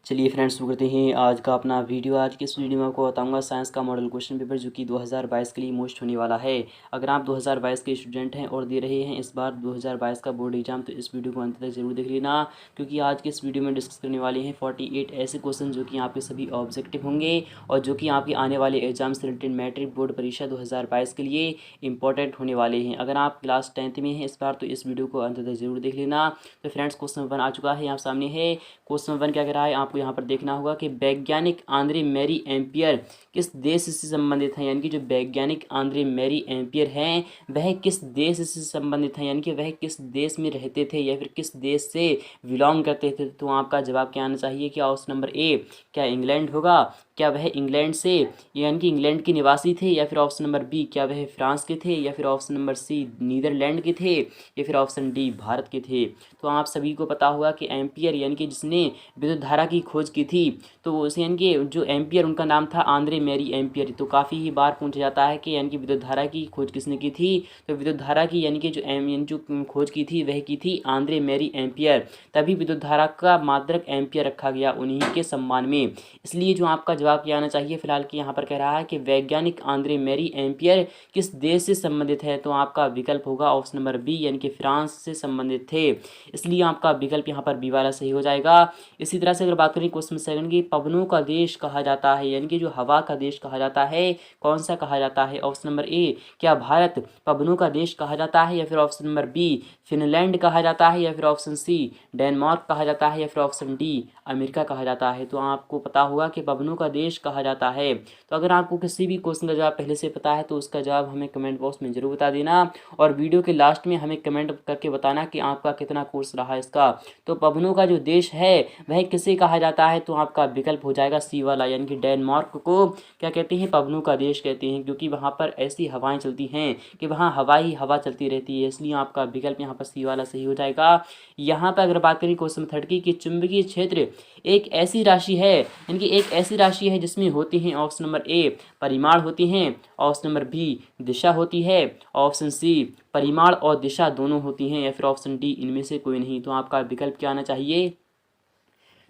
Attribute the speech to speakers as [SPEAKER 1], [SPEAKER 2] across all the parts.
[SPEAKER 1] चलिए फ्रेंड्स, शुरू करते हैं आज का अपना वीडियो। आज के इस वीडियो में आपको बताऊंगा साइंस का मॉडल क्वेश्चन पेपर जो कि 2022 के लिए मोस्ट होने वाला है। अगर आप 2022 के स्टूडेंट हैं और दे रहे हैं इस बार 2022 का बोर्ड एग्जाम, तो इस वीडियो को अंत तक जरूर देख लेना, क्योंकि आज के इस वीडियो में डिस्कस करने वाले हैं 48 ऐसे क्वेश्चन जो कि आपके सभी ऑब्जेक्टिव होंगे और जो कि आपके आने वाले एग्जाम से रिलेटेड मैट्रिक बोर्ड परीक्षा 2022 के लिए इंपॉर्टेंट होने वाले हैं। अगर आप क्लास 10th में हैं इस बार, तो इस वीडियो को अंत तक जरूर देख लेना। तो फ्रेंड्स, क्वेश्चन 1 आ चुका है, यहाँ सामने है। क्वेश्चन 1 क्या कह रहा है, आपको यहाँ पर देखना होगा कि वैज्ञानिक आंद्रे मैरी एम्पियर किस देश से संबंधित हैं। यानी कि जो वैज्ञानिक आंद्रे मैरी एम्पियर हैं वह किस देश से संबंधित हैं, यानी कि वह किस देश में रहते थे या फिर किस देश से बिलोंग करते थे। तो आपका जवाब क्या आना चाहिए? क्या ऑप्शन नंबर ए क्या इंग्लैंड होगा? क्या वह इंग्लैंड से यानी कि इंग्लैंड के निवासी थे? या फिर ऑप्शन नंबर बी क्या वह फ्रांस के थे? या फिर ऑप्शन नंबर सी नीदरलैंड के थे? या फिर ऑप्शन डी भारत के थे? तो आप सभी को पता होगा कि एम्पियर यानी कि जिसने विद्युत धारा की खोज की थी, तो उसे यानी कि जो एम्पियर उनका नाम था आंद्रे मैरी एम्पियर। तो काफ़ी ही बार पूछा जाता है कि यानी कि विद्युत धारा की खोज किसने की थी। तो विद्युत धारा की यानी कि जो खोज की थी वह की थी आंद्रे मैरी एम्पियर। तभी विद्युत धारा का मात्रक एम्पियर रखा गया उन्हीं के सम्मान में। इसलिए जो आपका जवाब क्या आना चाहिए फिलहाल कि यहाँ पर कह रहा है कि वैज्ञानिक आंद्रे मैरी एम्पियर किस देश से संबंधित है, तो आपका विकल्प होगा ऑप्शन नंबर बी यानी कि फ्रांस से संबंधित थे। इसलिए आपका विकल्प यहाँ पर बी वाला सही हो जाएगा। इसी तरह से अगर बात करें क्वेश्चन 2 की, पवनों का देश कहा जाता है, यानी कि जो हवा का देश कहा जाता है, कौन सा कहा जाता है? ऑप्शन नंबर ए क्या भारत पवनों का देश कहा जाता है? या फिर ऑप्शन नंबर बी फिनलैंड कहा जाता है? या फिर ऑप्शन सी डेनमार्क कहा जाता है? या फिर ऑप्शन डी अमेरिका कहा जाता है? तो आपको पता होगा कि पवनों का देश कहा जाता है। तो अगर आपको किसी भी क्वेश्चन का जवाब पहले से पता है तो उसका जवाब हमें कमेंट बॉक्स में जरूर बता देना, और वीडियो के लास्ट में हमें कमेंट करके बताना कि आपका कितना कोर्स रहा इसका। तो पवनों का जो देश है वह किसे कहा जाता है? तो आपका विकल्प हो जाएगा सी वाला, यानी कि डेनमार्क को क्या कहते हैं? पवनों का देश कहते हैं, क्योंकि वहाँ पर ऐसी हवाएं चलती हैं कि वहाँ हवा ही हवा चलती रहती है। इसलिए आपका विकल्प यहाँ पर सी वाला सही हो जाएगा। यहाँ पर अगर बात करें क्वेश्चन 3 की, चुंबकीय क्षेत्र एक ऐसी राशि है, यानी कि एक ऐसी राशि है जिसमें होती हैं ऑप्शन नंबर ए परिमाण होती हैं, ऑप्शन नंबर बी दिशा होती है, ऑप्शन सी परिमाण और दिशा दोनों होती हैं, या फिर ऑप्शन डी इनमें से कोई नहीं। तो आपका विकल्प क्या आना चाहिए?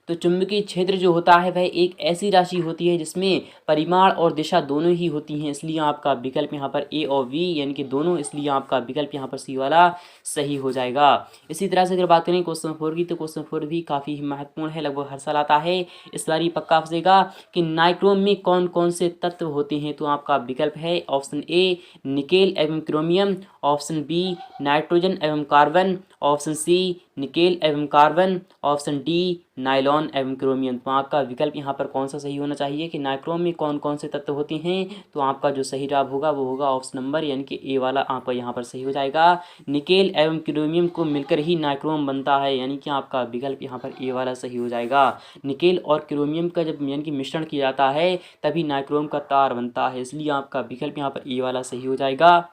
[SPEAKER 1] तो चुंबकीय क्षेत्र जो होता है वह एक ऐसी राशि होती है जिसमें परिमाण और दिशा दोनों ही होती हैं। इसलिए आपका विकल्प यहाँ पर ए और बी यानी कि दोनों, इसलिए आपका विकल्प यहाँ पर सी वाला सही हो जाएगा। इसी तरह से अगर बात करें क्वेश्चन 4 की, तो क्वेश्चन 4 भी काफ़ी महत्वपूर्ण है, लगभग हर साल आता है। इस बार ये पक्का फंसेगा कि नाइट्रोम में कौन कौन से तत्व होते हैं। तो आपका विकल्प है ऑप्शन ए निकेल एवं क्रोमियम, ऑप्शन बी नाइट्रोजन एवं कार्बन, ऑप्शन सी निकेल एवं कार्बन, ऑप्शन डी नाइलॉन एवं क्रोमियम। तो आपका विकल्प यहाँ पर कौन सा सही होना चाहिए कि नाइक्रोम में कौन कौन से तत्व होते हैं? तो आपका जो सही जवाब होगा वो होगा ऑप्शन नंबर यानी कि ए वाला आपका यहाँ पर सही हो जाएगा। निकेल एवं क्रोमियम को मिलकर ही नाइक्रोम बनता है, यानी कि आपका विकल्प यहाँ पर ए वाला सही हो जाएगा। निकेल और क्रोमियम का जब यानी कि मिश्रण किया जाता है तभी नाइक्रोम का तार बनता है, इसलिए आपका विकल्प यहाँ पर ए वाला सही हो जाएगा।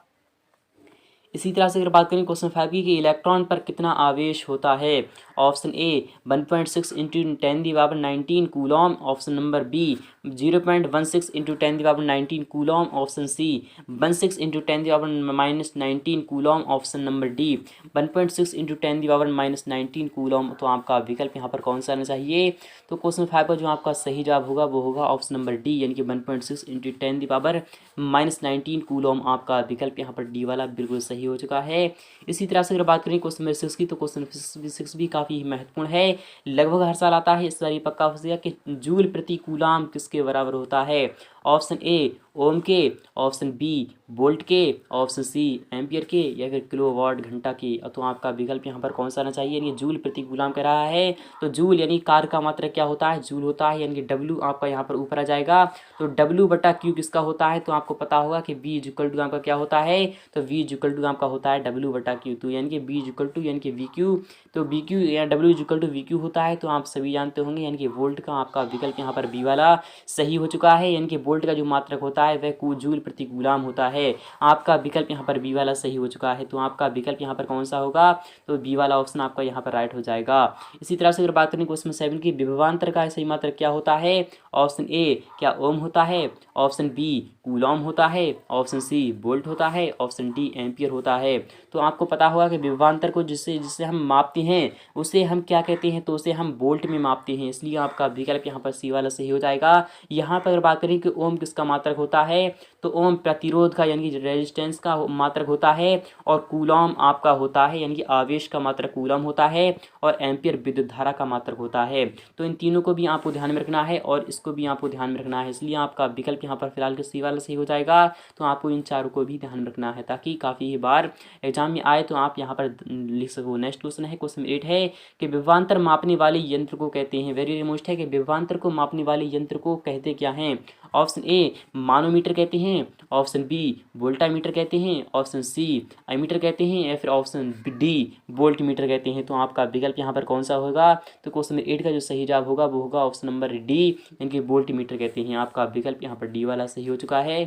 [SPEAKER 1] इसी तरह से अगर बात करें क्वेश्चन 5 की, कि इलेक्ट्रॉन पर कितना आवेश होता है। Option A 1.6 into 10⁻19 coulomb, option number B 0.16 into 10⁻19 coulomb, option C 16 into 10⁻−19 coulomb, option number D 1.6 into 10⁻−19 coulomb. तो आपका विकल्प यहाँ पर कौन सा आना चाहिए? तो क्वेश्चन 5 का जो आपका सही जवाब होगा वो होगा ऑप्शन नंबर डी यानी कि 1.6 इंटू 10⁻−19 कूलॉम। आपका विकल्प यहाँ पर डी वाला बिल्कुल सही हो चुका है। इसी तरह से अगर बात करें क्वेश्चन नंबर 6 की, तो क्वेश्चन 6 भी काफ़ी महत्वपूर्ण है, लगभग हर साल आता है। इस बार ये पक्का फंसेगा कि जूल प्रति कूलाम किसके बराबर होता है। ऑप्शन ए ओम के, ऑप्शन बी वोल्ट के, ऑप्शन सी एम्पियर के, या फिर किलोवाट घंटा के। तो आपका विकल्प यहाँ पर कौन सा आना चाहिए? यानी जूल प्रति कूलाम कह रहा है, तो जूल यानी कार्य का मात्रक क्या होता है? जूल होता है, यानी कि डब्ल्यू आपका यहाँ पर ऊपर आ जाएगा। तो डब्ल्यू बटा क्यू किसका होता है? तो आपको पता होगा कि बी इक्वल टू आपका क्या होता है? तो वी इक्वल टू आपका होता है डब्ल्यू बटा क्यू। तो यानी कि बी इक्वल टू यानी कि वी क्यू, तो बी क्यू या W equal to V Q होता है। तो आप सभी जानते होंगे, यानी कि वोल्ट का आपका विकल्प यहाँ पर बी वाला सही हो चुका है, यानी कि वोल्ट वोल्ट का जो मात्रक होता है वह जूल प्रति कूलाम होता है। आपका विकल्प यहाँ पर बी वाला सही हो चुका है। तो आपका विकल्प यहाँ पर कौन सा होगा, तो बी वाला ऑप्शन आपका यहाँ पर राइट हो जाएगा। इसी तरह से अगर बात करें क्वेश्चन 7 की, विभवांतर का सही मात्रक क्या होता है। ऑप्शन ए क्या ओम होता है, ऑप्शन बी कूलॉम होता है, ऑप्शन सी वोल्ट होता है, ऑप्शन डी एम्पियर होता है। तो आपको पता होगा कि विभवांतर को जिससे जिससे हम मापते हैं उसे हम क्या कहते हैं, तो उसे हम वोल्ट में मापते हैं। इसलिए आपका विकल्प यहाँ पर सी वाला सही हो जाएगा। यहाँ पर अगर बात करें कि ओम किसका मात्रक होता है, तो ओम प्रतिरोध का यानी कि रेजिस्टेंस का मात्रक होता है, और कूलॉम आपका होता है यानी कि आवेश का मात्रक कूलॉम होता है, और एम्पियर विद्युत धारा का मात्रक होता है। तो इन तीनों को भी आपको ध्यान में रखना है और इसको भी आपको ध्यान में रखना है। इसलिए आपका विकल्प यहाँ पर फिलहाल के सी वाला सही हो जाएगा। तो आपको इन चारों को भी ध्यान में रखना है ताकि काफ़ी बार एग्जाम में आए तो आप यहाँ पर लिख सको। नेक्स्ट क्वेश्चन है, क्वेश्चन 8 है कि विभवांतर मापने वाले यंत्र को कहते हैं, वेरी रिमोस्ट है कि विभवांतर को मापने वाले यंत्र को कहते क्या हैं। ऑप्शन ए मानोमीटर कहते हैं, ऑप्शन बी वोल्टामीटर कहते हैं, ऑप्शन सी एमीटर कहते हैं, या फिर ऑप्शन डी वोल्टमीटर कहते हैं। तो आपका विकल्प यहाँ पर कौन सा होगा, तो क्वेश्चन नंबर 8 का जो सही जवाब होगा वो होगा ऑप्शन नंबर डी यानी कि वोल्टमीटर कहते हैं। आपका विकल्प यहाँ पर डी वाला सही हो चुका है।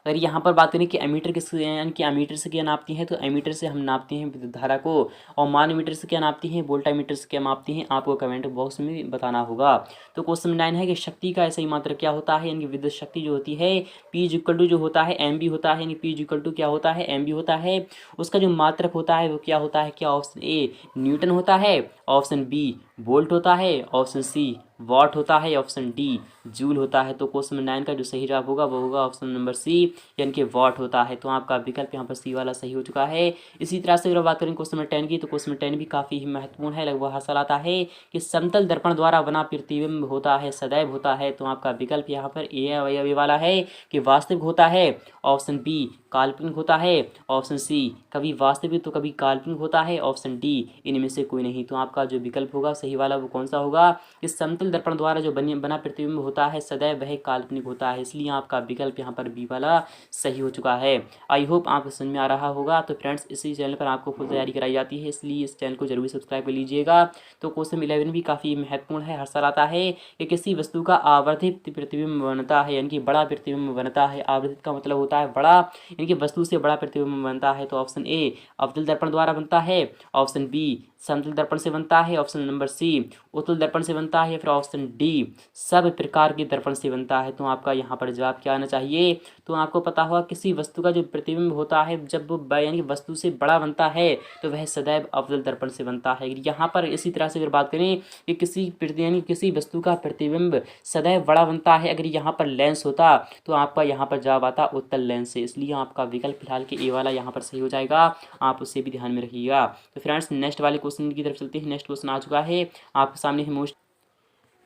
[SPEAKER 1] अगर यहाँ पर बात करें कि एमीटर किस यानी कि एमीटर से क्या नापती हैं, तो एमीटर से हम नापते हैं विद्युत धारा को, और मानोमीटर से क्या नापती हैं, वोल्टामीटर से क्या मापती हैं, आपको कमेंट बॉक्स में बताना होगा। तो क्वेश्चन 9 है कि शक्ति का ऐसा ही मात्रक क्या होता है, यानी कि विद्युत शक्ति जो होती है P जो होता है एम बी होता है, यानी P क्या होता है एम बी होता है। उसका जो मात्रक होता है वो क्या होता है, क्या ऑप्शन ए न्यूटन होता है, ऑप्शन बी वोल्ट होता है, ऑप्शन सी वाट होता है, ऑप्शन डी जूल होता है। तो क्वेश्चन नंबर 9 का जो सही जवाब होगा वो होगा ऑप्शन नंबर सी यानी कि वाट होता है। तो आपका विकल्प यहाँ पर सी वाला सही हो चुका है। इसी तरह से अगर बात करें क्वेश्चन नंबर 10 की, तो क्वेश्चन नंबर 10 भी काफ़ी ही महत्वपूर्ण है, लगभग हर साल आता है कि समतल दर्पण द्वारा बना प्रतिबिंब होता है सदैव होता है। तो आपका विकल्प यहाँ पर ए वाला है कि वास्तविक होता है, ऑप्शन बी काल्पनिक होता है, ऑप्शन सी कभी वास्तविक तो कभी काल्पनिक होता है, ऑप्शन डी इनमें से कोई नहीं। तो आपका जो विकल्प होगा सही वाला वो कौन सा होगा, कि समतल दर्पण द्वारा जो बना प्रतिबिंब होता है सदैव वह काल्पनिक होता है। इसलिए आपका विकल्प यहाँ पर बी वाला सही हो चुका है। आई होप आपको समझ में आ रहा होगा। तो फ्रेंड्स इसी चैनल पर आपको फुल तैयारी कराई जाती है, इसलिए इस चैनल को जरूर सब्सक्राइब कर लीजिएगा। तो क्वेश्चन 11 भी काफ़ी महत्वपूर्ण है, हर साल आता है कि किसी वस्तु का आवर्धित प्रतिबिंब बनता है, यानी कि बड़ा प्रतिबिंब बनता है। आवर्धित का मतलब होता है बड़ा, यानी कि वस्तु से बड़ा प्रतिबिंब बनता है। तो ऑप्शन ए अवतल दर्पण द्वारा बनता है, ऑप्शन बी समतल दर्पण से बनता है, ऑप्शन नंबर सी उत्तल दर्पण से बनता है, या फिर ऑप्शन डी सब प्रकार के दर्पण से बनता है। तो आपका यहाँ पर जवाब क्या आना चाहिए, तो आपको पता होगा किसी वस्तु का जो प्रतिबिंब होता है जब वो यानी कि वस्तु से बड़ा बनता है तो वह सदैव अवतल दर्पण से बनता है। यहाँ पर इसी तरह से अगर बात करें कि किसी वस्तु का प्रतिबिंब सदैव बड़ा बनता है, अगर यहाँ पर लेंस होता तो आपका यहाँ पर जवाब आता उत्तल लेंस से। इसलिए आपका विकल्प फिलहाल के ए वाला यहाँ पर सही हो जाएगा, आप उससे भी ध्यान में रखिएगा। तो फ्रेंड्स नेक्स्ट वाले क्वेश्चन की तरफ चलते हैं। नेक्स्ट क्वेश्चन आ चुका है आपके सामने है मोस्ट।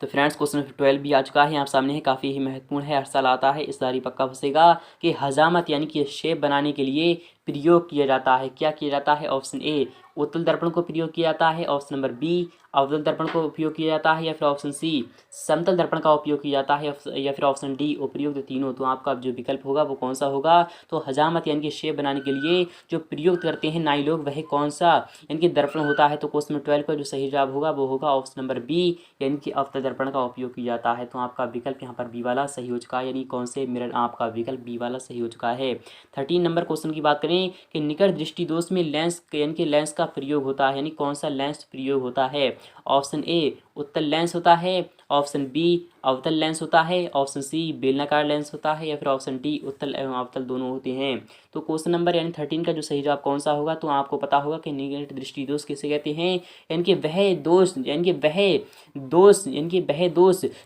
[SPEAKER 1] तो फ्रेंड्स क्वेश्चन 12 भी आ चुका है आप सामने है, काफ़ी ही महत्वपूर्ण है, हर साल आता है, इस बारी पक्का फंसेगा कि हजामत यानी कि शेप बनाने के लिए प्रयोग किया जाता है। क्या किया जाता है, ऑप्शन ए उत्तल दर्पण को प्रयोग किया जाता है, ऑप्शन नंबर बी अवतल दर्पण को उपयोग किया जाता है, या फिर ऑप्शन सी समतल दर्पण का उपयोग किया जाता है, या फिर ऑप्शन डी उपयुक्त तीनों। तो आपका जो विकल्प होगा वो कौन सा होगा, तो हजामत यानी कि शेप बनाने के लिए जो प्रयोग करते हैं नाई लोग वह कौन सा यानी कि दर्पण होता है। तो क्वेश्चन 12 का जो सही जवाब होगा वो होगा ऑप्शन नंबर बी यानी कि अवतल दर्पण का उपयोग किया जाता है। तो आपका विकल्प यहाँ पर बी वाला सही हो चुका है, यानी कौन से मिरर, आपका विकल्प बी वाला सही हो चुका है। 13 नंबर क्वेश्चन की बात करें कि निकट दृष्टि दोष में लेंस यानी कि लेंस का प्रयोग होता है, यानी कौन सा लेंस प्रयोग होता है। ऑप्शन ए उत्तल लेंस होता है, ऑप्शन बी अवतल लेंस होता है, ऑप्शन सी बेलनाकार लेंस होता है, या फिर ऑप्शन डी उत्तल एवं अवतल दोनों होते हैं। तो क्वेश्चन नंबर यानी 13 का जो सही जवाब कौन सा होगा, तो आपको पता होगा कि निकट दृष्टि दोष किसे कहते हैं, यानी कि वह दोष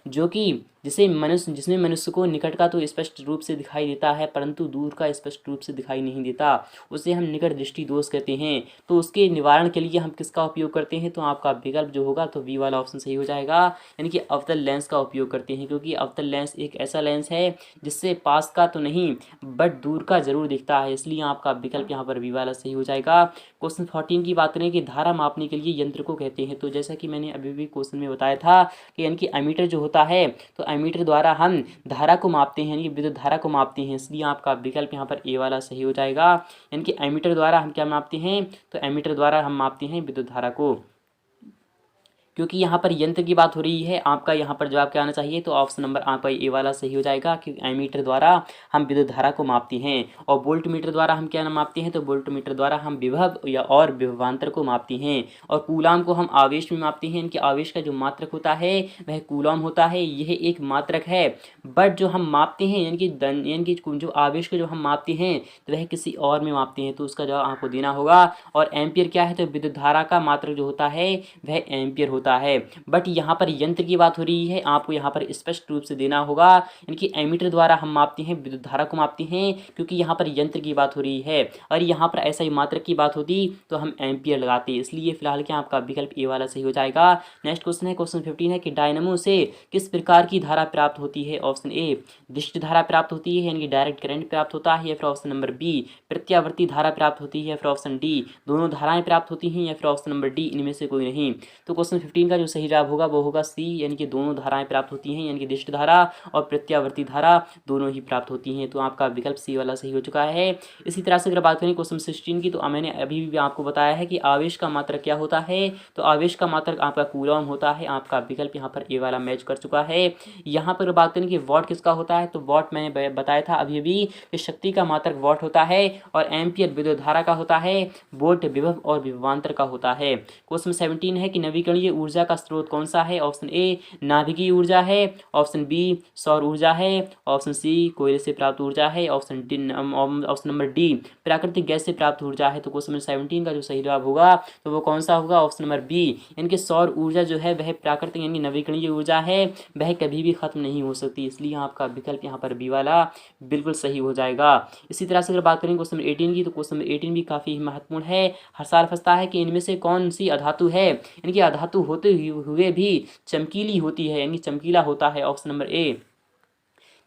[SPEAKER 1] जो कि जिसमें मनुष्य को निकट का तो स्पष्ट रूप से दिखाई देता है परंतु दूर का स्पष्ट रूप से दिखाई नहीं देता, उसे हम निकट दृष्टि दोष कहते हैं। तो उसके निवारण के लिए हम किसका उपयोग करते हैं, तो आपका विकल्प जो होगा तो बी वाला ऑप्शन सही हो जाएगा, यानी कि अवतल लेंस का उपयोग करते हैं, क्योंकि अवतल लेंस एक ऐसा लेंस है जिससे पास का तो नहीं बट दूर का जरूर दिखता है। इसलिए आपका विकल्प यहाँ पर बी वाला सही हो जाएगा। क्वेश्चन 14 की बात करें कि धारा मापने के लिए यंत्र को कहते हैं, तो जैसा कि मैंने अभी भी क्वेश्चन में बताया था कि यानी कि एमीटर जो होता है तो एमीटर द्वारा हम धारा को मापते हैं, यानी कि विद्युत धारा को मापते हैं। इसलिए आपका विकल्प यहाँ पर ए वाला सही हो जाएगा, यानी कि एमीटर द्वारा हम क्या मापते हैं, तो एमीटर द्वारा हम मापते हैं विद्युत धारा को। क्योंकि यहाँ पर यंत्र की बात हो रही है, आपका यहाँ पर जवाब क्या आना चाहिए, तो ऑप्शन नंबर आपका ए वाला सही हो जाएगा। क्योंकि एमीटर द्वारा हम विद्युत धारा को मापते हैं और वोल्ट मीटर द्वारा हम क्या मापते हैं, तो वोल्ट मीटर द्वारा हम विभव या और विभवांतर को मापते हैं। और कूलाम को हम आवेश में मापते हैं। इनके आवेश का जो मात्रक होता है वह कूलाम होता है, यह एक मात्रक है। बट जो हम मापते हैं यानी कि जो आवेश को जो हम मापते हैं तो वह किसी और में मापते हैं, तो उसका जवाब आपको देना होगा। और एम्पियर क्या है, तो विद्युत धारा का मात्रक जो होता है वह एम्पियर होता है। बट यहाँ पर यंत्र की बात हो रही है, आपको यहाँ पर स्पष्ट रूप से देना होगा, यानी कि एमीटर द्वारा हम मापते हैं, विद्युत धारा को मापते हैं, क्योंकि यहाँ पर यंत्र की बात हो रही है। और यहाँ पर ऐसा ही मात्रक की बात होती तो हम एम्पियर लगाते, इसलिए फिलहाल क्या आपका विकल्प ए वाला सही हो जाएगा। नेक्स्ट क्वेश्चन है, क्वेश्चन 15 है कि डायनामो से किस प्रकार की धारा प्राप्त होती है। ऑप्शन ए दिष्ट धारा प्राप्त होती है, यानी कि डायरेक्ट करंट प्राप्त होता है, या फिर ऑप्शन नंबर बी प्रत्यावर्ती धारा प्राप्त होती है, या फिर ऑप्शन डी दोनों धाराएं प्राप्त होती हैं, या फिर ऑप्शन नंबर डी इनमें से कोई नहीं। तो क्वेश्चन 15 का जो सही जवाब होगा वो होगा सी, यानी कि दोनों धाराएं प्राप्त होती हैं, यानी कि दिष्ट धारा और प्रत्यावर्ती धारा दोनों ही प्राप्त होती हैं। तो आपका विकल्प सी वाला सही हो चुका है। इसी तरह से अगर बात करें क्वेश्चन 16 की, तो मैंने अभी भी आपको बताया है कि आवेश का मात्रक क्या होता है, तो आवेश का मात्रक आपका कूलॉम होता है। आपका विकल्प यहाँ पर ए वाला मैच कर चुका है। यहाँ पर बात करें कि वॉट किसका होता है, तो वॉट मैंने बताया था अभी भी कि शक्ति का मात्रक वॉट होता है, और एम्पियर विद्युत धारा का होता है, वोल्ट विभव और विभवांतर का होता है। क्वेश्चन 17 है कि नवीकरणीय ऊर्जा का स्रोत कौन सा है। ऑप्शन ए नाभिकीय ऊर्जा है, ऑप्शन बी सौर ऊर्जा है, ऑप्शन सी कोयले से प्राप्त ऊर्जा है, ऑप्शन नंबर डी प्राकृतिक गैस से प्राप्त ऊर्जा है। तो क्वेश्चन 17 का जो सही जवाब होगा तो वो कौन सा होगा, ऑप्शन नंबर बी, यानी कि सौर ऊर्जा जो है वह प्राकृतिक यानी नवीकरणीय ऊर्जा है, वह कभी भी खत्म नहीं हो सकती, इसलिए आपका विकल्प यहाँ पर बी वाला बिल्कुल सही हो जाएगा। इसी तरह से अगर बात करें क्वेश्चन 18 की, तो क्वेश्चन 18 भी काफ़ी महत्वपूर्ण है। हर साल फंसता है कि इनमें से कौन सी अधातु है, यानी कि अधातु होते हुए भी चमकीली होती है, यानी चमकीला होता है। ऑप्शन नंबर ए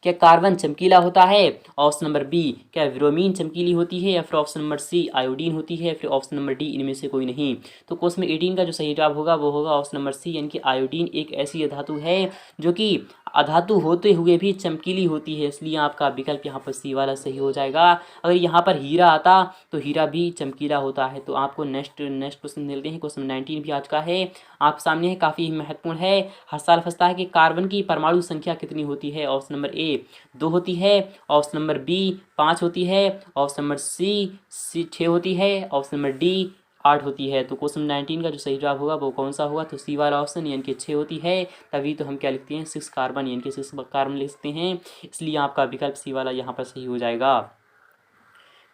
[SPEAKER 1] क्या कार्बन चमकीला होता है, ऑप्शन नंबर बी क्या ब्रोमीन चमकीली होती है, या फिर ऑप्शन नंबर सी आयोडीन होती है, या फिर ऑप्शन नंबर डी इनमें से कोई नहीं। तो क्वेश्चन 18 का जो सही जवाब होगा वो होगा ऑप्शन नंबर सी, यानी कि आयोडीन एक ऐसी धातु है जो कि अधातु होते हुए भी चमकीली होती है, इसलिए आपका विकल्प यहाँ पर सी वाला सही हो जाएगा। अगर यहाँ पर हीरा आता तो हीरा भी चमकीला होता है। तो आपको नेक्स्ट क्वेश्चन मिलते हैं, क्वेश्चन 19 भी आ चुका है आप सामने है, काफ़ी महत्वपूर्ण है। हर साल फंसता है कि कार्बन की परमाणु संख्या कितनी होती है। ऑप्शन नंबर ए 2 होती है, ऑप्शन नंबर बी 5 होती है, ऑप्शन नंबर सी 6 होती है, ऑप्शन नंबर डी 8 होती है। तो क्वेश्चन 19 का जो सही जवाब होगा वो कौन सा होगा, तो सी वाला ऑप्शन, यानी कि 6 होती है। तभी तो हम क्या लिखते हैं 6 कार्बन, यानी कि 6 कार्बन लिखते हैं, इसलिए आपका विकल्प सी वाला यहाँ पर सही हो जाएगा।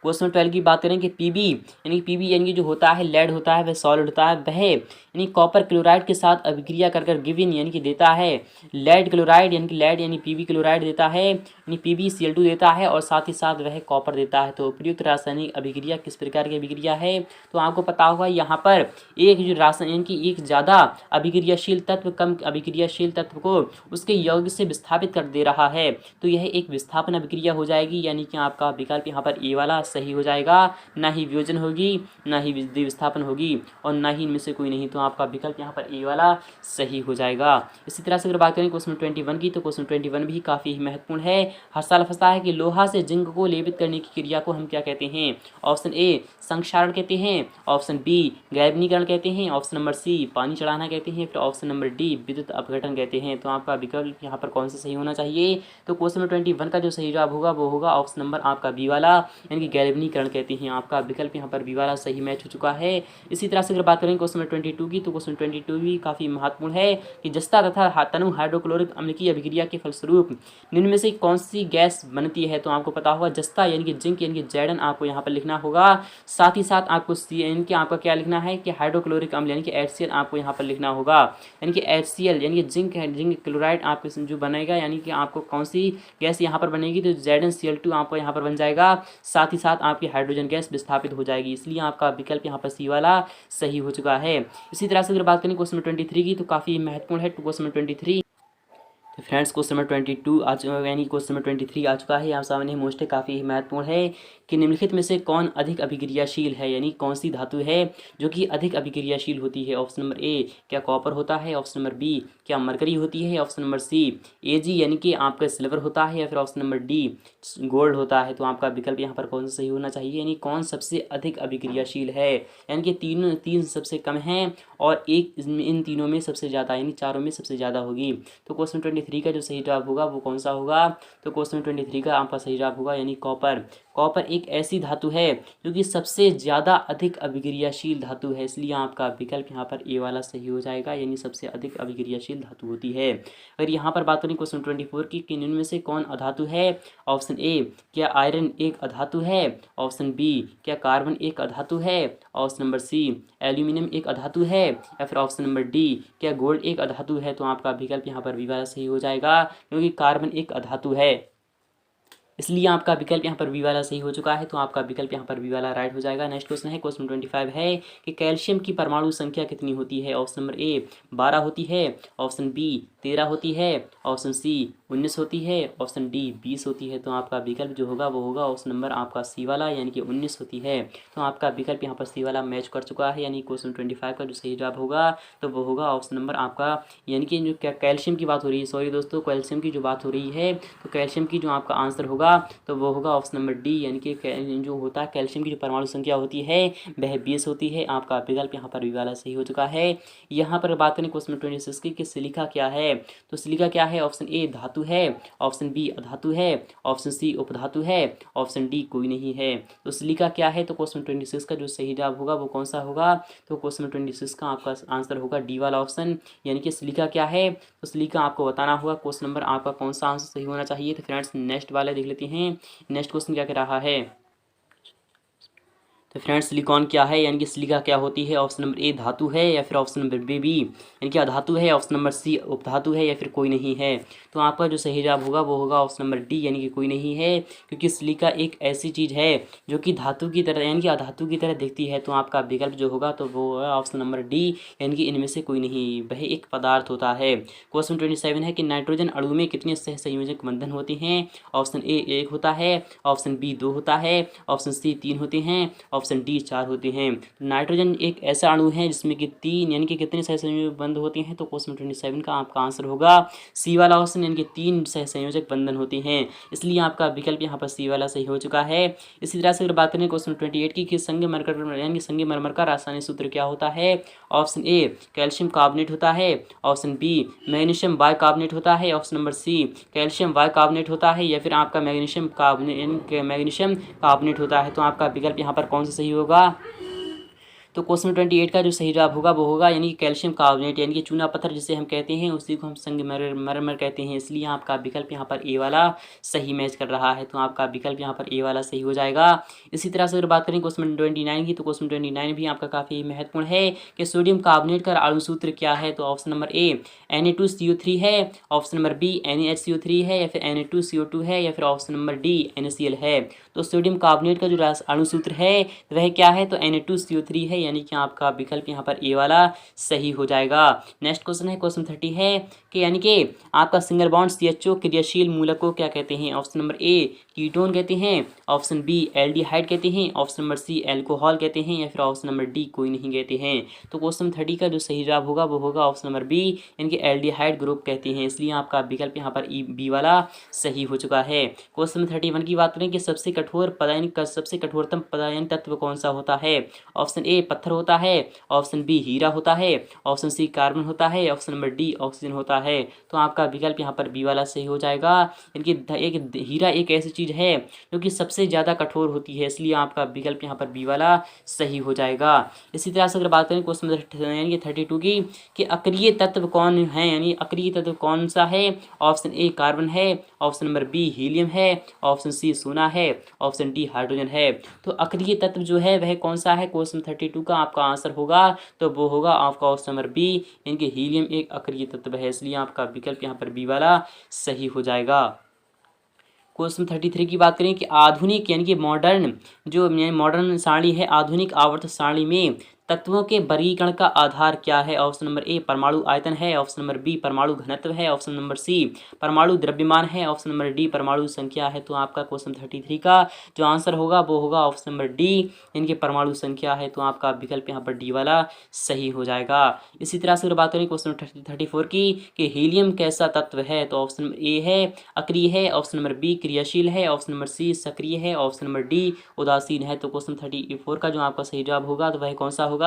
[SPEAKER 1] क्वेश्चन 12 की बात करें कि पीबी यानी कि पीबी यानी कि जो होता है लेड होता है, वह सॉलिड होता है, वह यानी कॉपर क्लोराइड के साथ अभिक्रिया कर गिवन यानी कि देता है लेड क्लोराइड, यानी कि लेड यानी पीबी क्लोराइड देता है, यानी PbCl2 देता है, और साथ ही साथ वह कॉपर देता है। तो प्रयुक्त रासायनिक अभिक्रिया किस प्रकार की अभिक्रिया है, तो आपको पता होगा यहाँ पर एक जो रासायनिक यानी कि एक ज़्यादा अभिक्रियाशील तत्व कम अभिक्रियाशील तत्व को उसके यौगिक से विस्थापित कर दे रहा है, तो यह एक विस्थापन अभिक्रिया हो जाएगी, यानी कि आपका विकल्प यहाँ पर ए वाला सही हो जाएगा। ना ही वियोजन होगी, ना ही विस्थापन होगी, और ना ही इनमें से कोई नहीं, तो आपका विकल्प यहाँ पर ए वाला सही हो जाएगा। इसी तरह से अगर बात करें क्वेश्चन 21 की, तो क्वेश्चन 21 भी काफ़ी महत्वपूर्ण है। हर साल फंसता है कि लोहा से जिंक को लेपित करने की क्रिया को हम क्या कहते हैं। ऑप्शन ए संक्षारण कहते हैं, ऑप्शन बी गैल्वनीकरण कहते हैं, ऑप्शन नंबर सी पानी चढ़ाना कहते हैं, फिर ऑप्शन नंबर डी विद्युत अपघटन कहते हैं। तो आपका विकल्प यहाँ पर कौन सा सही होना चाहिए, तो क्वेश्चन नंबर 21 का जो सही जवाब होगा वो होगा ऑप्शन नंबर आपका बी वाला, यानी कि गैल्वनीकरण कहते हैं। आपका विकल्प यहाँ पर बी वाला सही मैच हो चुका है। इसी तरह से अगर बात करें क्वेश्चन नंबर 22 की, तो क्वेश्चन 22 भी काफ़ी महत्वपूर्ण है कि जस्ता तथा तनु हाइड्रोक्लोरिक अम्ल की अभिक्रिया के फलस्वरूप निम्न में से कौन सी गैस बनती है। तो आपको पता होगा जस्ता यानी कि जिंक यानी कि जैडन आपको यहाँ पर लिखना होगा, साथ ही साथ आपको सी यानी कि आपका क्या लिखना है कि हाइड्रोक्लोरिक अम्ल यानी कि HCl आपको यहाँ पर लिखना होगा, यानी कि HCl यानी कि जिंक क्लोराइड आपको जो बनेगा, यानी कि आपको कौन सी गैस यहाँ पर बनेगी, तो ZnCl2 आपको यहाँ पर बन जाएगा, साथ ही साथ आपकी हाइड्रोजन गैस विस्थापित हो जाएगी, इसलिए आपका विकल्प यहाँ पर सी वाला सही हो चुका है। इसी तरह से अगर बात करें क्वेश्चन 23 की, तो काफ़ी महत्वपूर्ण है क्वेश्चन 23 तो फ्रेंड्स क्वेश्चन नंबर 22 आज यानी क्वेश्चन नंबर 23 आ चुका है। यहाँ सामने मोस्ट है, काफ़ी महत्वपूर्ण है कि निम्नलिखित में से कौन अधिक अभिक्रियाशील है, यानी कौन सी धातु है जो कि अधिक अभिक्रियाशील होती है। ऑप्शन नंबर ए क्या कॉपर होता है, ऑप्शन नंबर बी क्या मरकरी होती है, ऑप्शन नंबर सी एजी यानी कि आपका सिल्वर होता है, या फिर ऑप्शन नंबर डी गोल्ड होता है। तो आपका विकल्प यहाँ पर कौन सा सही होना चाहिए, यानी कौन सबसे अधिक अभिक्रियाशील है, यानी कि तीन सबसे कम है और एक इन तीनों में सबसे ज़्यादा, यानी चारों में सबसे ज़्यादा होगी। तो क्वेश्चन 23 का जो सही जवाब होगा वो कौन सा होगा, तो क्वेश्चन 23 का आपका सही जवाब होगा यानी कॉपर। कॉपर एक ऐसी धातु है जो कि सबसे ज़्यादा अधिक अभिक्रियाशील धातु है, इसलिए आपका विकल्प यहाँ पर ए वाला सही हो जाएगा, यानी सबसे अधिक अभिक्रियाशील धातु होती है। अगर यहाँ पर बात करें क्वेश्चन 24 की कि निम्न में से कौन अधातु है। ऑप्शन ए क्या आयरन एक अधातु है, ऑप्शन बी क्या कार्बन एक अधातु है, ऑप्शन नंबर सी एल्यूमिनियम एक अधातु है, या फिर ऑप्शन नंबर डी क्या गोल्ड एक अधातु है। तो आपका विकल्प यहाँ पर बी वाला सही हो जाएगा, क्योंकि कार्बन एक अधातु है, इसलिए आपका विकल्प यहाँ पर बी वाला सही हो चुका है। तो आपका विकल्प यहाँ पर बी वाला राइट हो जाएगा। नेक्स्ट क्वेश्चन है क्वेश्चन 25 है कि कैल्शियम की परमाणु संख्या कितनी होती है। ऑप्शन नंबर ए 12 होती है, ऑप्शन बी 13 होती है, ऑप्शन सी 19 होती है, ऑप्शन डी 20 होती है। तो आपका विकल्प जो होगा वो होगा ऑप्शन नंबर आपका सी वाला, यानी कि 19 होती है। तो आपका विकल्प यहाँ पर सी वाला मैच कर चुका है, यानी क्वेश्चन 25 का जो सही जवाब होगा तो वो होगा ऑप्शन नंबर आपका, यानी कि जो कैल्शियम की बात हो रही है, सॉरी दोस्तों कैल्शियम की जो बात हो रही है, तो कैल्शियम की जो आपका आंसर होगा तो वो होगा ऑप्शन नंबर डी, यानी कि जो होता है कैल्शियम की जो परमाणु संख्या होती है वह 20 होती है। आपका विकल्प यहाँ पर बी वाला सही हो चुका है। यहाँ पर बात करें क्वेश्चन 26 की कि सिलिका क्या है, तो सिलिका क्या है। ऑप्शन ए धातु है, ऑप्शन बी अधातु है, ऑप्शन सी उपधातु है, ऑप्शन डी कोई नहीं है। तो सिलिका क्या है, तो क्वेश्चन 26 का जो सही जवाब होगा वो कौन सा होगा, तो क्वेश्चन 26 का आपका आंसर होगा डी वाला ऑप्शन, यानी कि सिलिका क्या है, तो सिलिका आपको बताना होगा क्वेश्चन नंबर आपका कौन सा आंसर सही होना चाहिए। तो फ्रेंड्स नेक्स्ट वाले देख लेते हैं, नेक्स्ट क्वेश्चन क्या कह रहा है। तो फ्रेंड्स सिलिकॉन क्या है, यानी कि सिलिका क्या होती है। ऑप्शन नंबर ए धातु है, या फिर ऑप्शन नंबर बी यानी कि अधातु है, ऑप्शन नंबर सी उपधातु है, या फिर कोई नहीं है। तो आपका जो सही जवाब होगा वो होगा ऑप्शन नंबर डी, यानी कि कोई नहीं है, क्योंकि सिलिका एक ऐसी चीज़ है जो कि धातु की तरह यानी कि अधातु की तरह दिखती है। तो आपका विकल्प जो होगा तो वो है ऑप्शन नंबर डी, यानी कि इनमें से कोई नहीं, वह एक पदार्थ होता है। क्वेश्चन 27 है कि नाइट्रोजन अणु में कितने सहसंयोजक बंधन होते हैं। ऑप्शन ए 1 होता है, ऑप्शन बी 2 होता है, ऑप्शन सी 3 होते हैं, ऑप्शन डी 4 होते हैं। नाइट्रोजन एक ऐसा अणु है जिसमें कि 3 यानी कि कितने सहसंयोजक बंध होते हैं, तो क्वेश्चन 27 का आपका आंसर होगा सी वाला ऑप्शन, यानी कि 3 सहसंयोजक बंधन होते हैं, इसलिए आपका विकल्प यहाँ पर सी वाला सही हो चुका है। इसी तरह से अगर बात करें क्वेश्चन 28 की कि संगमरमर यानी कि संगमरमर का रासायनिक सूत्र क्या होता है। ऑप्शन ए कैल्शियम कार्बोनेट होता है, ऑप्शन बी मैग्नीशियम बाइकार्बोनेट होता है, option number C calcium bicarbonate होता है, या फिर आपका मैग्नीशियम कार्बोनेट होता है। तो आपका विकल्प यहाँ पर कौन सा सही होगा, तो क्वेश्चन 28 का जो सही जवाब होगा वो होगा यानी कि कैल्शियम कार्बोनेट, यानी कि चूना पत्थर जिसे हम कहते हैं उसी को हम संगमरमर कहते हैं, इसलिए आपका विकल्प यहाँ पर ए वाला सही मैच कर रहा है। तो आपका विकल्प यहाँ पर ए वाला सही हो जाएगा। इसी तरह से अगर बात करें क्वेश्चन 29 की, तो क्वेश्चन 29 भी आपका काफ़ी महत्वपूर्ण है कि सोडियम कार्बोनेट का अणु सूत्र क्या है। तो ऑप्शन नंबर ए Na2CO3 है, ऑप्शन नंबर बी NaHCO3 है, या फिर Na2CO2 है, या फिर ऑप्शन नंबर डी NaCl है। तो सोडियम कार्बोनेट का जो अणु सूत्र है वह क्या है, तो Na2CO3 है, यानी कि आपका विकल्प यहाँ पर ए वाला सही हो जाएगा। नेक्स्ट क्वेश्चन है क्वेश्चन 30 है कि यानी कि आपका सिंगल बॉन्ड CHO क्रियाशील मूलक को क्या कहते हैं। ऑप्शन नंबर ए कीटोन कहते हैं, ऑप्शन बी एल्डिहाइड कहते हैं, ऑप्शन नंबर सी एल्कोहल कहते हैं, या फिर ऑप्शन नंबर डी कोई नहीं कहते हैं। तो क्वेश्चन 30 का जो सही जवाब होगा वो होगा ऑप्शन नंबर बी, यानी कि एल्डिहाइड ग्रुप कहते हैं, इसलिए आपका विकल्प यहाँ पर बी वाला सही हो चुका है। क्वेश्चन 31 की बात करें कि सबसे कठोर सबसे कठोरतम पदायन तत्व कौन सा होता है। ऑप्शन ए पत्थर होता है, ऑप्शन बी हीरा होता है, ऑप्शन सी कार्बन होता है, ऑप्शन नंबर डी ऑक्सीजन होता है। तो आपका विकल्प यहाँ पर बी वाला सही हो जाएगा, यानी कि हीरा एक ऐसी चीज़ है जो कि सबसे ज़्यादा कठोर होती है, इसलिए आपका विकल्प यहाँ पर बी वाला सही हो जाएगा। इसी तरह से अगर बात करें क्वेश्चन यानी कि 32 की कि अक्रिय तत्व कौन है, यानी अक्रिय तत्व कौन सा है। ऑप्शन ए कार्बन है, ऑप्शन नंबर बी हीलियम है, ऑप्शन सी सोना है, ऑप्शन डी हाइड्रोजन है। तो अक्रिय तत्व जो है वह कौन सा है, क्वेश्चन 32 का आपका आंसर होगा तो वो होगा आपका ऑप्शन नंबर बी, यानी कि हीलियम एक अक्रिय तत्व है, इसलिए आपका विकल्प यहाँ पर बी वाला सही हो जाएगा। क्वेश्चन 33 की बात करें कि आधुनिक यानी कि मॉडर्न सारणी है, आधुनिक आवर्त सारणी में तत्वों के वर्गीकरण का आधार क्या है? ऑप्शन नंबर ए परमाणु आयतन है, ऑप्शन नंबर बी परमाणु घनत्व है, ऑप्शन नंबर सी परमाणु द्रव्यमान है, ऑप्शन नंबर डी परमाणु संख्या है। तो आपका क्वेश्चन 33 का जो आंसर होगा वो होगा ऑप्शन नंबर डी, इनकी परमाणु संख्या है। तो आपका विकल्प यहाँ पर डी वाला सही हो जाएगा। इसी तरह से अगर बात करें क्वेश्चन 34 की कि हीलियम कैसा तत्व है, तो ऑप्शन नंबर ए है अक्रिय है, ऑप्शन नंबर बी क्रियाशील है, ऑप्शन नंबर सी सक्रिय है, ऑप्शन नंबर डी उदासीन है। तो क्वेश्चन 34 का जो आपका सही जवाब होगा तो वह कौन सा होगा?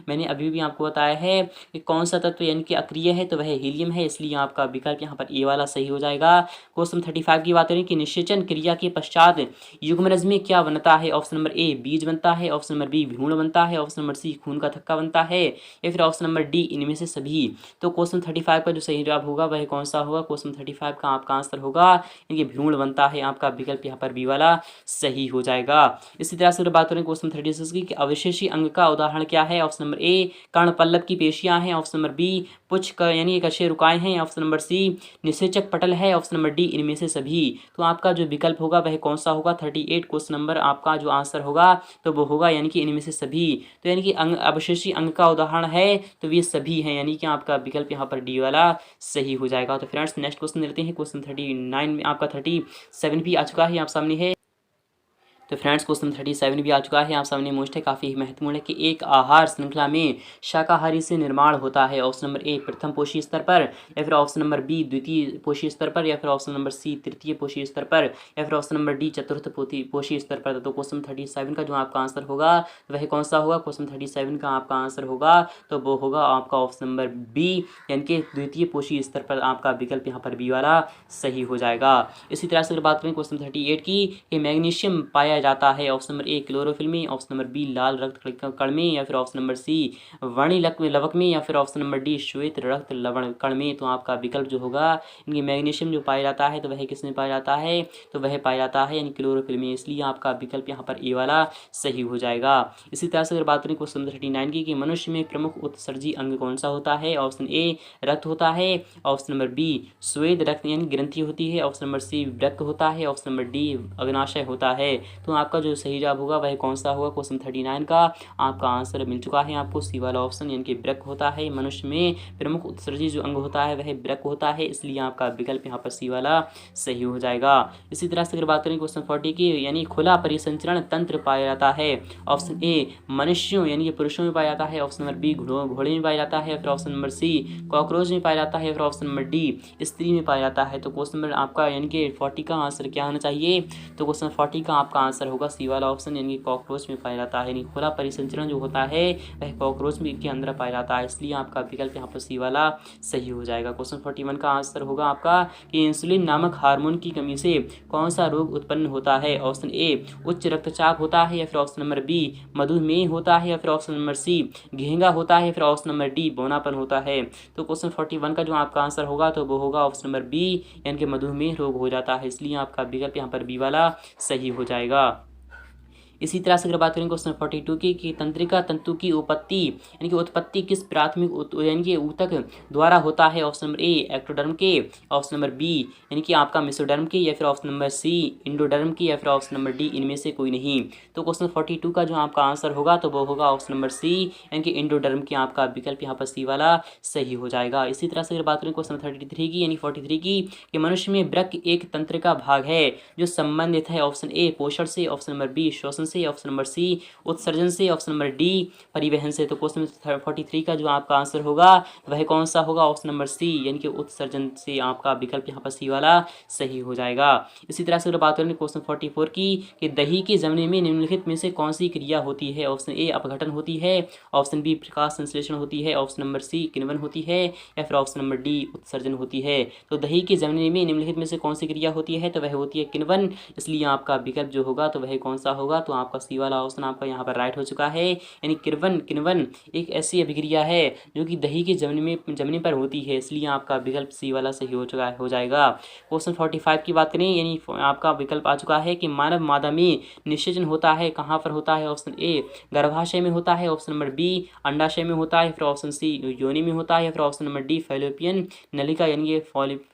[SPEAKER 1] मैंने अभी भी आपको बताया है कि कौन सा तत्व यानी कि अक्रिय है, तो वह हीलियम है, इसलिए आपका विकल्प यहाँ पर ए वाला सही हो जाएगा। क्वेश्चन 35 की बात करें कि निषेचन क्रिया के पश्चात युग्मनज में क्या बनता है? ऑप्शन नंबर ए बीज बनता है, ऑप्शन नंबर बी भ्रूण बनता है, ऑप्शन नंबर सी खून का थक्का बनता है, या फिर ऑप्शन नंबर डी इनमें से सभी। तो क्वेश्चन 35 का जो सही जवाब होगा वह कौन सा होगा? क्वेश्चन 35 का आपका आंसर होगा इनके भ्रूण बनता है। आपका विकल्प यहाँ पर बी वाला सही हो जाएगा। इसी तरह से बात करें क्वेश्चन 36 की कि अवशेषी अंग का उदाहरण क्या है? ऑप्शन नंबर ए कर्णपल्लव की पेशियां हैं, ऑप्शन नंबर बी पुच्छ यानी कशेरुकाएं हैं, ऑप्शन नंबर सी निषेचक पटल है, ऑप्शन नंबर डी इनमें से सभी। तो आपका जो विकल्प होगा वह कौन सा होगा? 38 क्वेश्चन नंबर आपका जो आंसर होगा तो वो होगा यानी कि इनमें से सभी। तो यानी कि अंग अवशेषी अंग का उदाहरण है तो ये सभी हैं, यानी कि आपका विकल्प यहाँ पर डी वाला सही हो जाएगा। तो फ्रेंड्स नेक्स्ट क्वेश्चन लेते हैं। क्वेश्चन 39 में आपका 37 भी आ चुका है आप सामने है। तो फ्रेंड्स क्वेश्चन 37 भी आ चुका है आप सामने मोस्ट है, काफ़ी महत्वपूर्ण है कि एक आहार श्रृंखला में शाकाहारी से निर्माण होता है। ऑप्शन नंबर ए प्रथम पोषी स्तर पर, या फिर ऑप्शन नंबर बी द्वितीय पोषी स्तर पर, या फिर ऑप्शन नंबर सी तृतीय पोषी स्तर पर, या फिर ऑप्शन नंबर डी चतुर्थ पोषी स्तर पर। तो क्वेश्चन 37 का जो आपका आंसर होगा वह कौन सा होगा? क्वेश्चन 37 का आपका आंसर होगा तो वो होगा आपका ऑप्शन नंबर बी, यानी कि द्वितीय पोषी स्तर पर। आपका विकल्प यहाँ पर बी वाला सही हो जाएगा। इसी तरह से अगर बात करें क्वेश्चन 38 की कि मैग्नीशियम पाया जाता है। ऑप्शन नंबर ए क्लोरोफिल में, ऑप्शन नंबर बी लाल रक्त कण में, या फिर ऑप्शन नंबर सी वर्णिलक लवक में, या फिर ऑप्शन नंबर डी श्वेत रक्त लवण कण में। तो आपका विकल्प जो होगा इनकी मैग्नीशियम जो पाया जाता है तो वह किसमें पाया जाता है? तो वह पाया जाता है यानी क्लोरोफिल में, इसलिए आपका विकल्प यहाँ पर ए वाला सही हो जाएगा। इसी तरह से अगर बात करें क्वेश्चन 39 की कि मनुष्य में प्रमुख उत्सर्जी अंग कौन सा होता है? ऑप्शन ए रक्त होता है, ऑप्शन नंबर बी श्वेत रक्त यानी ग्रंथि होती है, ऑप्शन नंबर सी वृक्क होता है, ऑप्शन नंबर डी अग्नाशय होता है। तो आपका जो सही जवाब होगा वह कौन सा होगा? क्वेश्चन 39 का आपका आंसर मिल चुका है आपको, सी वाला ऑप्शन यानी कि वृक्क होता है। मनुष्य में प्रमुख उत्सर्जी जो अंग होता है वह वृक्क होता है, इसलिए आपका विकल्प यहाँ पर सी वाला सही हो जाएगा। इसी तरह से अगर बात करें क्वेश्चन 40 की यानी खुला परिसंचरण तंत्र पाया जाता है। ऑप्शन ए मनुष्यों यानी कि पुरुषों में पाया जाता है, ऑप्शन नंबर बी घोड़े में पाया जाता है, फिर ऑप्शन नंबर सी कॉकरोच में पाया जाता है, फिर ऑप्शन नंबर डी स्त्री में पाया जाता है। तो क्वेश्चन नंबर आपका यानी कि 40 का आंसर क्या होना चाहिए? तो क्वेश्चन 40 का आपका आंसर होगा सी वाला ऑप्शन यानी कि कॉकरोच में पाया जाता है। यानी खुला परिसंचरण जो होता है वह कॉकरोच में के अंदर पाया जाता है, इसलिए आपका विकल्प यहाँ पर सी वाला सही हो जाएगा। क्वेश्चन 41 का आंसर होगा आपका कि इंसुलिन नामक हार्मोन की कमी से कौन सा रोग उत्पन्न होता है? ऑप्शन ए उच्च रक्तचाप होता है, या फिर ऑप्शन नंबर बी मधुमेह होता है, या फिर ऑप्शन नंबर सी घेंगा होता है, फिर ऑप्शन नंबर डी बौनापन होता है। तो क्वेश्चन 41 का जो आपका आंसर होगा तो वो होगा ऑप्शन नंबर बी यानी कि मधुमेह रोग हो जाता है, इसलिए आपका विकल्प यहाँ पर बी वाला सही हो जाएगा। इसी तरह से अगर बात करें क्वेश्चन 42 की कि तंत्रिका तंतु की उत्पत्ति यानी कि उत्पत्ति किस प्राथमिक यानी कि ऊतक द्वारा होता है? ऑप्शन नंबर ए एक्टोडर्म के, ऑप्शन नंबर बी यानी कि आपका मेसोडर्म के, या फिर ऑप्शन नंबर सी इंडोडर्म की, या फिर ऑप्शन नंबर डी इनमें से कोई नहीं। तो क्वेश्चन 42 का जो आपका आंसर होगा तो वो होगा ऑप्शन नंबर सी यानी कि इंडोडर्म की। आपका विकल्प यहाँ पर सी वाला सही हो जाएगा। इसी तरह से अगर बात करें क्वेश्चन 33 की यानी 43 की कि मनुष्य में वृक्क एक तंत्र का भाग है जो संबंधित है ऑप्शन ए पोषण से, ऑप्शन नंबर बी श्वसन से, ऑप्शन नंबर सी उत्सर्जन से, ऑप्शन नंबर डी परिवहन से। तो क्वेश्चन 43 का जो आपका आंसर होगा वह कौन सा होगा? ऑप्शन नंबर सी यानी कि उत्सर्जन से। आपका विकल्प यहाँ पर सी वाला सही हो जाएगा। इसी तरह से अगर बात करें क्वेश्चन 44 की कि दही के जमने में निम्नलिखित में से कौन सी क्रिया होती है? ऑप्शन ए अपघटन होती है, ऑप्शन बी प्रकाश संश्लेषण होती है, ऑप्शन नंबर सी किण्वन होती है, या फिर ऑप्शन नंबर डी उत्सर्जन होती है। तो दही के जमने में निम्नलिखित में से कौन सी क्रिया होती है? तो वह होती है किण्वन, इसलिए आपका विकल्प जो होगा तो वह कौन सा होगा? तो आपका सी वाला ऑप्शन आपका यहाँ पर राइट हो चुका है। यानी किण्वन एक ऐसी अभिक्रिया है जो कि दही के जमने पर होती है, इसलिए आपका विकल्प सी वाला सही हो जाएगा। क्वेश्चन 45 की बात करें यानी आपका विकल्प आ चुका है कि मानव मादा में निषेचन होता है कहाँ पर होता है? ऑप्शन ए गर्भाशय में होता है, ऑप्शन नंबर बी अंडाशय में होता है, फिर ऑप्शन सी योनि में होता है, फिर ऑप्शन नंबर डी फैलोपियन नलिका यानी कि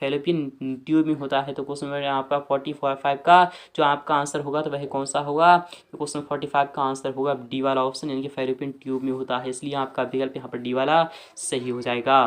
[SPEAKER 1] फैलोपियन ट्यूब में होता है। तो क्वेश्चन नंबर आपका 45 का जो आपका आंसर होगा तो वह कौन सा होगा? तो क्वेश्चन 45 का आंसर होगा डी वाला ऑप्शन, यानी कि फैलोपियन ट्यूब में होता है, इसलिए आपका विकल्प यहाँ पर डी वाला सही हो जाएगा।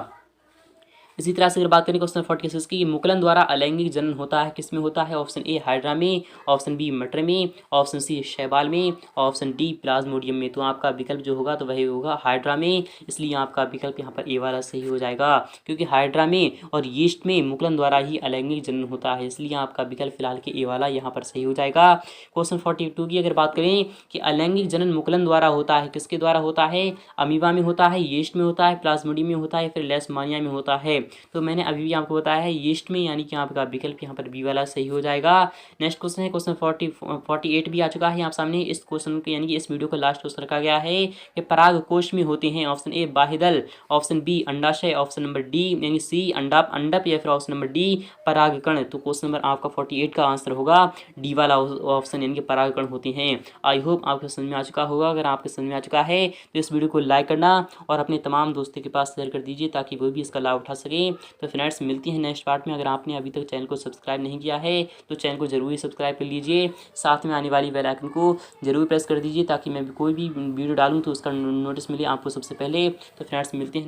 [SPEAKER 1] इसी तरह से अगर बात करें क्वेश्चन 46 की, मुकुलन द्वारा अलैंगिक जनन होता है किसमें होता है? ऑप्शन ए हाइड्रा में, ऑप्शन बी मटर में, ऑप्शन सी शैवाल में, ऑप्शन डी प्लाज्मोडियम में। तो आपका विकल्प जो होगा तो वही होगा हाइड्रा में, इसलिए आपका विकल्प यहाँ पर ए वाला सही हो जाएगा, क्योंकि हाइड्रा में और यीस्ट में मुकुलन द्वारा ही अलैंगिक जनन होता है, इसलिए आपका विकल्प फिलहाल के ए वाला यहाँ पर सही हो जाएगा। क्वेश्चन 42 की अगर बात करें कि अलैंगिक जनन मुकुलन द्वारा होता है किसके द्वारा होता है? अमीबा में होता है, यीस्ट में होता है, प्लाज्मोडियम में होता है, फिर लेशमानिया में होता है। तो मैंने अभी भी आपको बताया है यीस्ट में, यानी कि आपका विकल्प यहाँ पर बी वाला सही हो जाएगा। नेक्स्ट क्वेश्चन है क्वेश्चन 48 भी आ चुका है आप सामने। इस क्वेश्चन के यानी कि इस वीडियो का लास्ट क्वेश्चन रखा गया है कि पराग कोश में होते हैं ऑप्शन ए बाह्यदल, ऑप्शन बी अंडाशय, ऑप्शन नंबर डी यानी सी अंडप या फिर ऑप्शन नंबर डी परागकण। तो क्वेश्चन नंबर आपका 48 का आंसर होगा डी वाला ऑप्शन, यानी कि परागकण होते हैं। आई होप आपको समझ में आ चुका होगा। अगर आपको समझ में आ चुका है तो इस वीडियो को लाइक करना और अपने तमाम दोस्तों के पास शेयर कर दीजिए ताकि वो भी इसका लाभ उठा सकें। तो फ्रेंड्स मिलती हैं नेक्स्ट पार्ट में। अगर आपने अभी तक चैनल को सब्सक्राइब नहीं किया है तो चैनल को जरूर सब्सक्राइब कर लीजिए, साथ में आने वाली बेल आइकन को जरूर प्रेस कर दीजिए ताकि मैं कोई भी वीडियो डालूँ तो उसका नोटिस मिले आपको सबसे पहले। तो फ्रेंड्स मिलते हैं।